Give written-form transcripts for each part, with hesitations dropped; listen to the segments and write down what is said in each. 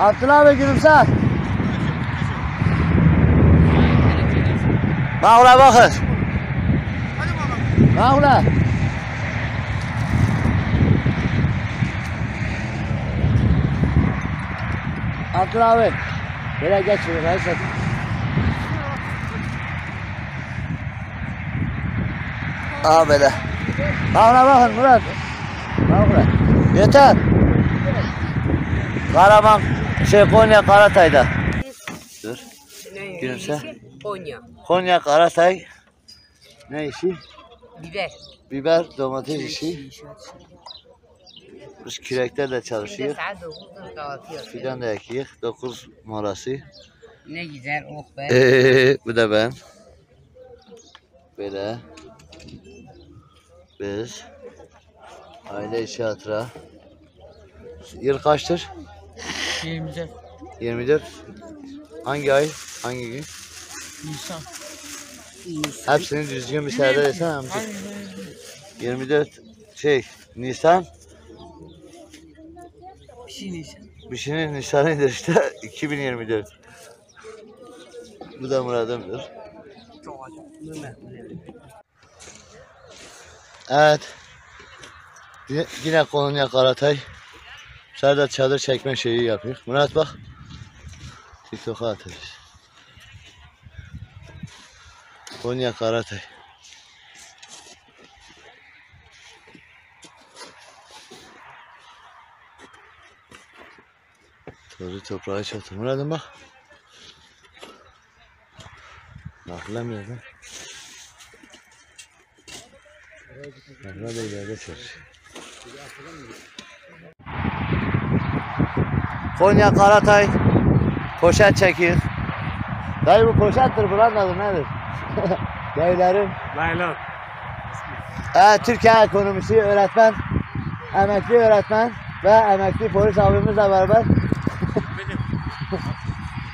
Abdullah abi gülümse. Mağla bakın. Mağla. Abdullah abi. Böyle geç şuraya. Aa böyle. Mağla bakın Murat. Mağla. Yeter. Karaman, Konya Karatay'da. Dur. Gülümse. Konya. Konya Karatay. Ne işi? Biber. Biber, domates işi. Biz küreklerle çalışıyor. Saat 9'dur dağıtıyor. Fidan da ekiyor. 9 morası. Ne güzel oh be. Bu da ben. Böyle. Biz. Aile işi hatıra. Yıl kaçtır? 24. 24. Hangi ay? Hangi gün? Nisan. Hepsini düzgün bir sırada desene amca. 24 Nisan. Bir şey Nisan. Bir şeyin Nisan'ıdır işte 2024. Bu da Murad'ımdır. Çok acayip. Evet. Yine Konya Karatay. Serdar çadır çekme şeyi yapıyor. Murat bak. TikTok'a atacağız. Konya Karatay. Tozu toprağa çatı. Murat'ım bak. Bakılamıyor lan. Murat da ileride çalışıyor. Konya Karatay. Poşet çekiyor. Dayı bu poşettir, buranın adı nedir? Beylerin. Layla. Türkiye ekonomisi öğretmen, emekli öğretmen ve emekli polis abimizle beraber.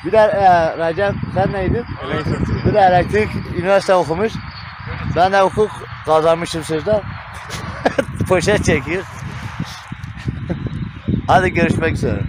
Bir de Recep, sen neydin? Elektrik. Bir de elektrik, üniversite okumuş. Ben de hukuk kazanmışım sözde. Poşet çekiyor. Hadi görüşmek üzere.